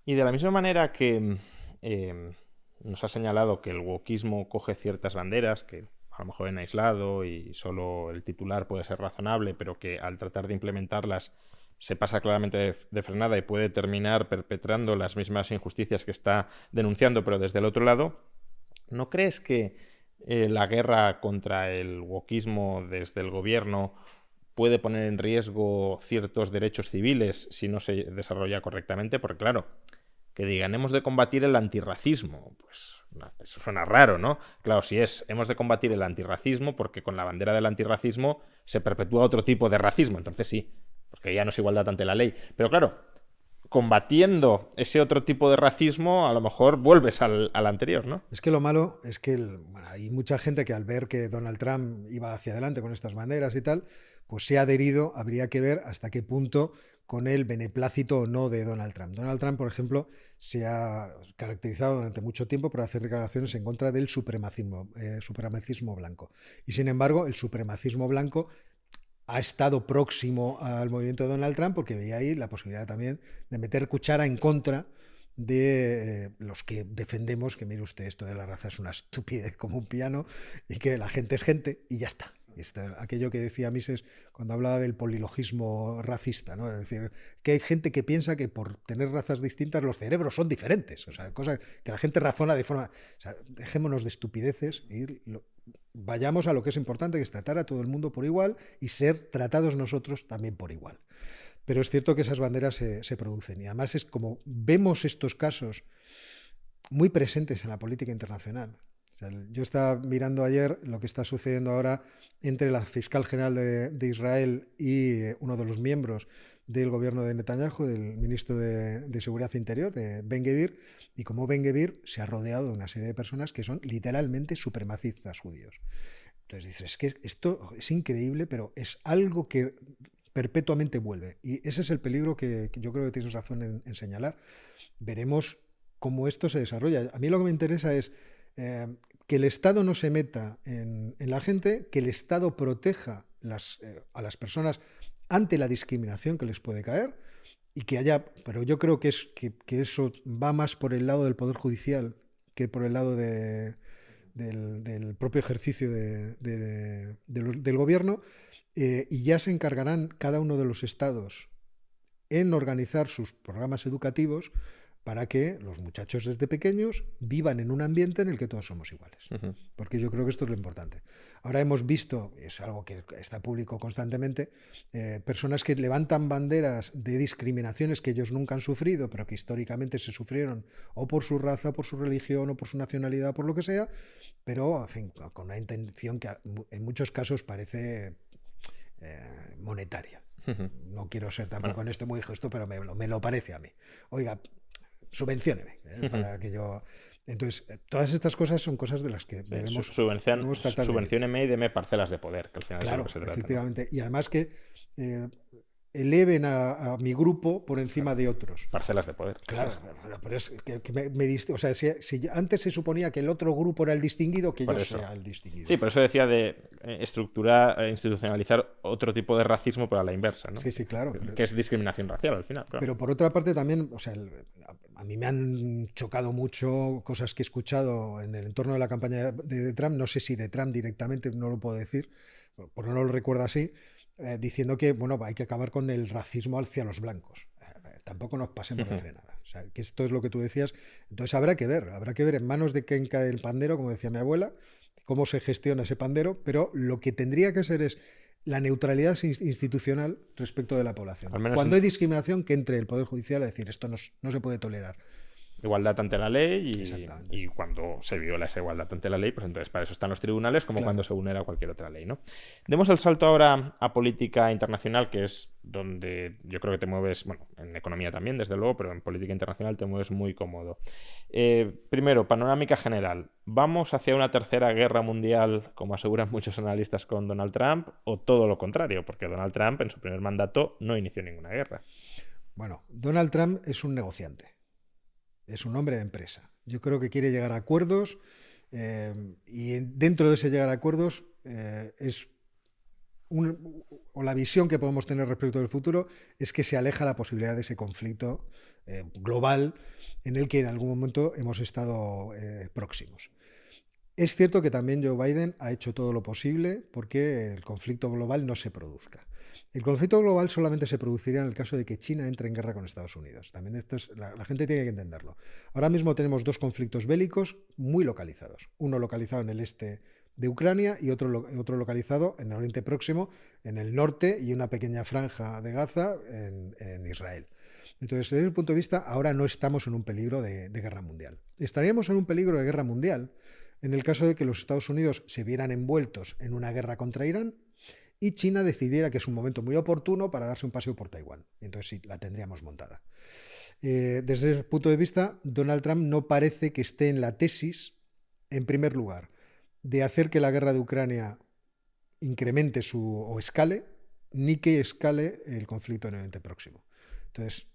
Y de la misma manera que nos ha señalado que el wokismo coge ciertas banderas que a lo mejor en aislado y solo el titular puede ser razonable, pero que al tratar de implementarlas se pasa claramente de frenada y puede terminar perpetrando las mismas injusticias que está denunciando, pero desde el otro lado, ¿no crees que la guerra contra el wokismo desde el gobierno puede poner en riesgo ciertos derechos civiles si no se desarrolla correctamente? Porque claro, que digan hemos de combatir el antirracismo, pues eso suena raro, ¿no? Claro, si hemos de combatir el antirracismo porque con la bandera del antirracismo se perpetúa otro tipo de racismo, entonces sí, porque ya no es igualdad ante la ley. Pero claro, combatiendo ese otro tipo de racismo, a lo mejor vuelves al anterior, ¿no? Es que lo malo es que bueno, hay mucha gente que al ver que Donald Trump iba hacia adelante con estas banderas y tal, pues se ha adherido, habría que ver hasta qué punto con el beneplácito o no de Donald Trump. Donald Trump, por ejemplo, se ha caracterizado durante mucho tiempo por hacer declaraciones en contra del supremacismo blanco. Y sin embargo, el supremacismo blanco ha estado próximo al movimiento de Donald Trump porque veía ahí la posibilidad también de meter cuchara en contra de los que defendemos que, mire usted, esto de la raza es una estupidez como un piano y que la gente es gente y ya está. Aquello que decía Mises cuando hablaba del polilogismo racista, ¿no? Es decir, que hay gente que piensa que por tener razas distintas los cerebros son diferentes, o sea, cosa que la gente razona de forma... O sea, dejémonos de estupideces y vayamos a lo que es importante, que es tratar a todo el mundo por igual y ser tratados nosotros también por igual. Pero es cierto que esas banderas se producen y además es como vemos estos casos muy presentes en la política internacional. O sea, yo estaba mirando ayer lo que está sucediendo ahora entre la fiscal general de Israel y uno de los miembros del gobierno de Netanyahu, del ministro de Seguridad Interior, de Ben-Gvir, y como Ben-Gvir se ha rodeado de una serie de personas que son literalmente supremacistas judíos. Entonces dices, es que esto es increíble, pero es algo que perpetuamente vuelve. Y ese es el peligro que yo creo que tienes razón en señalar. Veremos cómo esto se desarrolla. A mí lo que me interesa es que el Estado no se meta en la gente, que el Estado proteja a las personas ante la discriminación que les puede caer y que haya, pero yo creo que eso va más por el lado del Poder Judicial que por el lado del propio ejercicio del gobierno, y ya se encargarán cada uno de los estados en organizar sus programas educativos para que los muchachos desde pequeños vivan en un ambiente en el que todos somos iguales. Porque yo creo que esto es lo importante. Ahora hemos visto, es algo que está público constantemente, personas que levantan banderas de discriminaciones que ellos nunca han sufrido, pero que históricamente se sufrieron o por su raza, o por su religión, o por su nacionalidad, o por lo que sea, pero en fin, con una intención que en muchos casos parece monetaria. No quiero ser tampoco en esto muy injusto, pero me lo parece a mí. Oiga, subvencióneme, para que yo... Entonces, todas estas cosas son cosas de las que debemos tratar de evitar. Subvencióneme y deme parcelas de poder, que al final es de lo Claro, que se trata, efectivamente. ¿no? Y además que eleven a mi grupo por encima de otros. Parcelas de poder. Claro, pero es que o sea, si antes se suponía que el otro grupo era el distinguido, que Por yo eso. sea el distinguido. Sí, por eso decía de estructurar, institucionalizar otro tipo de racismo, pero a la inversa, ¿no? Sí, sí, claro. Que es discriminación racial al final, claro. Pero por otra parte también, o sea, a mí me han chocado mucho cosas que he escuchado en el entorno de la campaña de Trump, no sé si de Trump directamente, no lo puedo decir, porque no lo recuerdo así, diciendo que, bueno, hay que acabar con el racismo hacia los blancos. Tampoco nos pasemos de frenada. O sea, que esto es lo que tú decías. Entonces habrá que ver en manos de quién cae el pandero, como decía mi abuela, cómo se gestiona ese pandero, pero lo que tendría que ser es la neutralidad institucional respecto de la población. Cuando hay discriminación, que entre el Poder Judicial a decir esto no se puede tolerar. Igualdad ante la ley y cuando se viola esa igualdad ante la ley, pues entonces para eso están los tribunales, como cuando se vulnera cualquier otra ley, ¿no? Demos el salto ahora a política internacional, que es donde yo creo que te mueves, bueno, en economía también, desde luego, pero en política internacional te mueves muy cómodo. Primero, panorámica general. ¿Vamos hacia una tercera guerra mundial, como aseguran muchos analistas con Donald Trump, o todo lo contrario? Porque Donald Trump en su primer mandato no inició ninguna guerra. Bueno, Donald Trump es un negociante. Es un hombre de empresa. Yo creo que quiere llegar a acuerdos y dentro de ese llegar a acuerdos o la visión que podemos tener respecto del futuro es que se aleja la posibilidad de ese conflicto global en el que en algún momento hemos estado próximos. Es cierto que también Joe Biden ha hecho todo lo posible porque el conflicto global no se produzca. El conflicto global solamente se produciría en el caso de que China entre en guerra con Estados Unidos. También esto es, la gente tiene que entenderlo. Ahora mismo tenemos dos conflictos bélicos muy localizados. Uno localizado en el este de Ucrania y otro localizado en el Oriente Próximo, en el norte y una pequeña franja de Gaza en Israel. Entonces, desde el punto de vista, ahora no estamos en un peligro de guerra mundial. Estaríamos en un peligro de guerra mundial en el caso de que los Estados Unidos se vieran envueltos en una guerra contra Irán y China decidiera que es un momento muy oportuno para darse un paseo por Taiwán. Entonces sí, la tendríamos montada. Desde ese punto de vista, Donald Trump no parece que esté en la tesis, en primer lugar, de hacer que la guerra de Ucrania incremente o escale, ni que escale el conflicto en el Oriente Próximo. Entonces,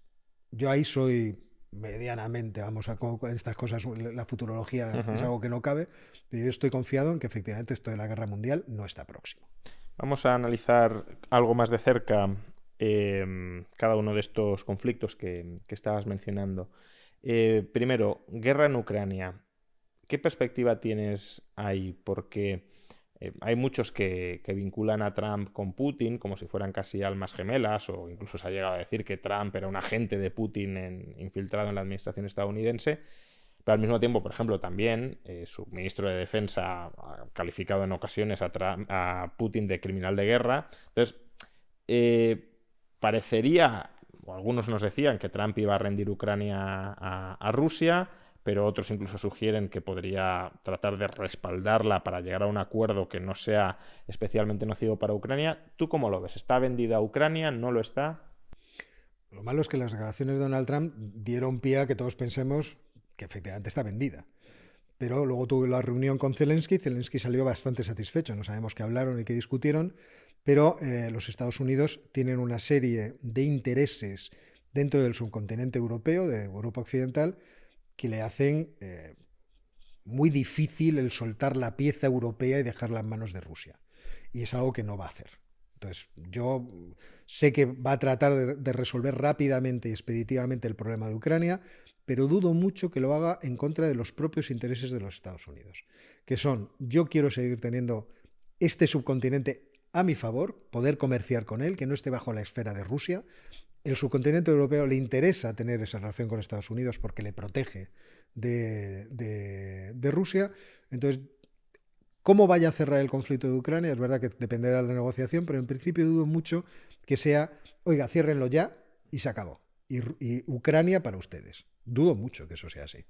yo ahí soy medianamente, vamos a con estas cosas, la futurología es algo que no cabe, pero yo estoy confiado en que efectivamente esto de la guerra mundial no está próximo. Vamos a analizar algo más de cerca cada uno de estos conflictos que estabas mencionando. Primero, guerra en Ucrania. ¿Qué perspectiva tienes ahí? Porque hay muchos que vinculan a Trump con Putin como si fueran casi almas gemelas, o incluso se ha llegado a decir que Trump era un agente de Putin infiltrado en la administración estadounidense. Pero al mismo tiempo, por ejemplo, también su ministro de Defensa ha calificado en ocasiones a Putin de criminal de guerra. Entonces, parecería, o algunos nos decían, que Trump iba a rendir Ucrania a Rusia, pero otros incluso sugieren que podría tratar de respaldarla para llegar a un acuerdo que no sea especialmente nocivo para Ucrania. ¿Tú cómo lo ves? ¿Está vendida a Ucrania? ¿No lo está? Lo malo es que las declaraciones de Donald Trump dieron pie a que todos pensemos que efectivamente está vendida. Pero luego tuve la reunión con Zelensky, Zelensky salió bastante satisfecho, no sabemos qué hablaron y qué discutieron, pero los Estados Unidos tienen una serie de intereses dentro del subcontinente europeo, de Europa Occidental, que le hacen muy difícil el soltar la pieza europea y dejarla en manos de Rusia. Y es algo que no va a hacer. Entonces, yo sé que va a tratar de resolver rápidamente y expeditivamente el problema de Ucrania, pero dudo mucho que lo haga en contra de los propios intereses de los Estados Unidos, que son, yo quiero seguir teniendo este subcontinente a mi favor, poder comerciar con él, que no esté bajo la esfera de Rusia. El subcontinente europeo le interesa tener esa relación con Estados Unidos porque le protege de Rusia. Entonces, ¿cómo vaya a cerrar el conflicto de Ucrania? Es verdad que dependerá de la negociación, pero en principio dudo mucho que sea, oiga, ciérrenlo ya y se acabó. Y Ucrania para ustedes. Dudo mucho que eso sea así.